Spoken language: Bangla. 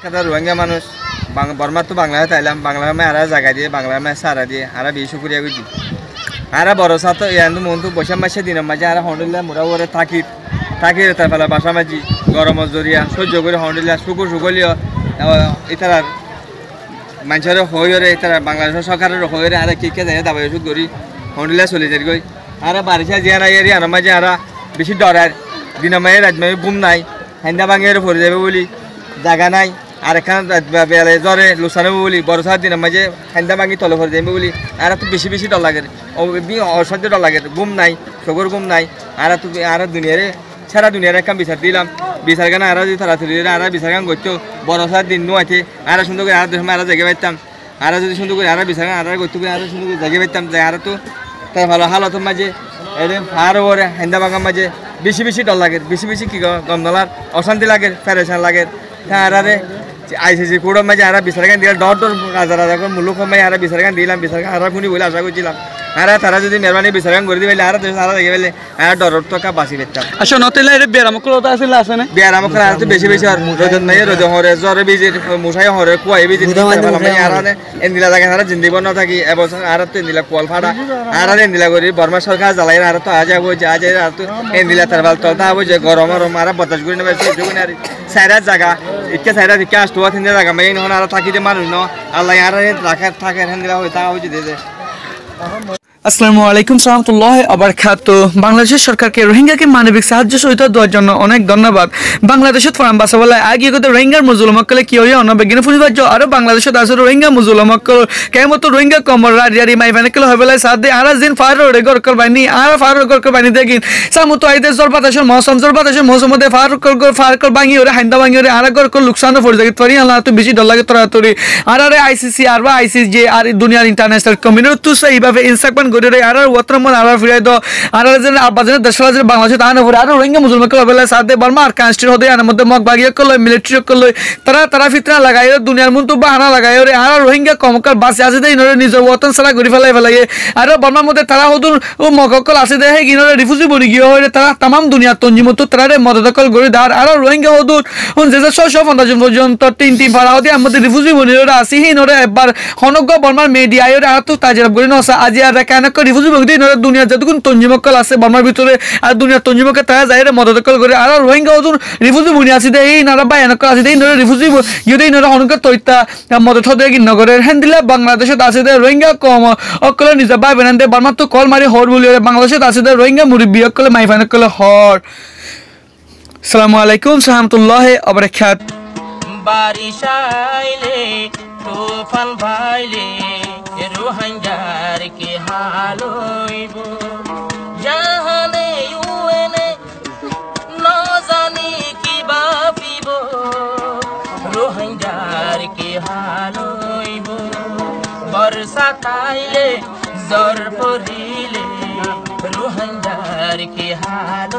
রোহিঙ্গা মানুষ বর্মার তো বাংলায় তাইলাম বাংলা আরা জায়গা দিয়ে বাংলা সারা দিয়ে আরা বেশি শুক্রিয়া করছি আরা বড় সাথ ইয়ান্দু মন্তু বৈশাখ মাসে দিনের মাঝে আরা হন্ডুল্লাহ মোরা ওরে থাকির তার ফেলা বাসা মাঝি গরম জরিয়া সহ্য করে হন্ডুল্লাহ শুকলিও ইতার মানুষের হইরে ইতার বাংলাদেশের সরকারের হইরে আরা কি যায় দাবাই ওষুধ করি হন্ডুল্লাহ চলে যাই গই আরা বারিশা জিয়ারা এরি আনার মাঝে আরা বেশি ডরার দিনের মাঝে রাজমাই ঘুম নাই হাইন্দা ভাঙিয়ে পড়ে যাবে বলি জায়গা নাই আর এখানে বেলে জ্বরে লুসানো বলি বরসার দিনের মাঝে হাইন্দা ভাঙি তলে পড়ে যাবে বলি আর তো বেশি ডর লাগে অসাধ্য ডর লাগে ঘুম নাই চোখের ঘুম নাই আর দুনিয়ারে সারা দুনিয়ার একটা বিচার দিলাম বিচার গান আর যদি তাড়াতাড়ি আর বিচার গান করতো বরসার দিন আছে আর সুন্দর করে আর সময় আর জায়গা পাইতাম আর যদি সুন্দর করে আর বিচার গান আর করতে আর সুন্দর করে জায়গা পাইতাম যে আর তো তাই ভালো হালতের মাঝে এদের আর ওরে হাইন্দা ভাঙার মাঝে বেশি ডর লাগে বেশি কি গম নলার অশান্তি লাগে ফেরেশান লাগে আরে আইসিসি কোড়ের মাঝে আর বিচার গান দিলাম ডর রাজা করে মুলুক সময় আর বিচার গান দিলাম বিচার গান আর শুনি বলে আশা করছিলাম আর তারা যদি মেহরবানি বিচার গান করে দিবে আর তারা দেখে পেলে আর ডর টকা বাঁচি পেতাম আচ্ছা নতেলে বেরামকলতা আসলে আছে না বেরামকল আর তো বেশি আর রোদ নাই রোদ হরে জ্বরে বিজি মশাই হরে কুয়াই বিজি আর এন্দিলা জায়গা সারা জিন্দিব না থাকি এবছর আর তো এন্দিলা কোয়াল ফাটা আর এন্দিলা করি বর্মা সরকার জ্বালাই আর তো আজ যাবো আজ আর তো এন্দিলা তার ভাল তলতা হবো যে গরম আর বাতাস করে নেবে আর সাইরার জায়গা ইকে সাইরার ইকে আসতো তিনটা জায়গা মাই নহন আর থাকি যে মানুষ ন আল্লাহ আর রাখার থাকে এন্দিলা হয়ে তা হচ্ছে দে আসসালামু আলাইকুম সালামতুল্লাহ আবারকাতুহু বাংলাদেশ সরকারকে রোহিঙ্গাকে মানবিক সাহায্য সহায়তা দেওয়ার জন্য অনেক ধন্যবাদ বাংলাদেশত ফরাম বাসাবলা আগে গত রোহিঙ্গার মুসলমানসকলে কি হইয়া অনবেগিন ফুনিবাজ্য আর বাংলাদেশত আছে রোহিঙ্গা মুসলমানসকল কেমত রোহিঙ্গা কমর রাডিয়ারি মাইভানেকল হবেলা সাদে আর জিন ফারুক গরকর বানি আর ফারুক গরকর বানি দেখিন সামুতো আইদে জরবাতাশের মৌসুমে ফারুক বাঙি ওরে হাইন্দা বাঙি ওরে আর গরকর লুকসান পড়ে যাগিত পারি আল্লাহ তো বেশি ডর লাগে তরাতরি আর আইসিসি আর বা আইসিসি আর দুনিয়ার ইন্টারন্যাশনাল কমিউনিটি তো সেইভাবে ইনস্ট্রাকমেন্ট করে আর ওয়াত্রমন আর ফিরাই দো আর যেন আবাজনে দেশলা বাংলাদেশ তান করে আর রোহিঙ্গা মুসলমানকে হবেলা সাদে বর্মা আর কানস্টির হদে আনার মধ্যে মগ বাগিয়া করলো মিলিটারি করলো তারা ফিতনা লাগাই দুনিয়ার মন তো বাহানা লাগাই রে আর রোহিঙ্গা কমকাল বাসে আছে দে ইনরে নিজের ওয়াতন সারা ঘুরি ফেলাই আর বর্মার মধ্যে তারা হদুর ও মগকল আছে দে হে ইনরে রিফিউজি বনি গিয়ে হয়ে তারা तमाम দুনিয়া তঞ্জিমত তারা মদদকল গরি দার আর রোহিঙ্গা হদুর হুন যে 650 পর্যন্ত তিন ফাড়া হদে আমাদের রিফিউজি বনি রে আসি হিনরে একবার হনগ্য বর্মার মিডিয়া এর আর তো তাজরাব গরি নসা আজি আর কেন রিফিউজি বগদি ইনরে দুনিয়া যতগুন তঞ্জিমকল আছে বর্মার ভিতরে আর দুনিয়া তঞ্জিমকে তারা যায় রে মদদকল গরি আর রোহিঙ্গা হদুর রিফিউজি বনি আছে দে এই নারা বাই এনক আছে দে ইনরে রিফিউজি ইউদে ইনরে হনগ্য তৈতা মদদ হদে কি নগরের হেন্দিলা বাংলাদেশত আছে দে রোহিঙ্গা কম অকল নিজে বাই বেনান্দে বর্মা তো কল মারি হর বলি বাংলাদেশত আছে দে রোহিঙ্গা মুরব্বি অকল মাইফানকল হর আসসালামু আলাইকুম সালামতুল্লাহ আবারাকাত বারিশ আইলে তুফান ভাইলে রোহিঙ্গার কি হাল হইব জাহানে ইউএনএ না জানি কি ভাবিব রোহিঙ্গার কি হাল হইব বর্ষা তাইলে জ্বর পড়িলে রোহিঙ্গার কি হাল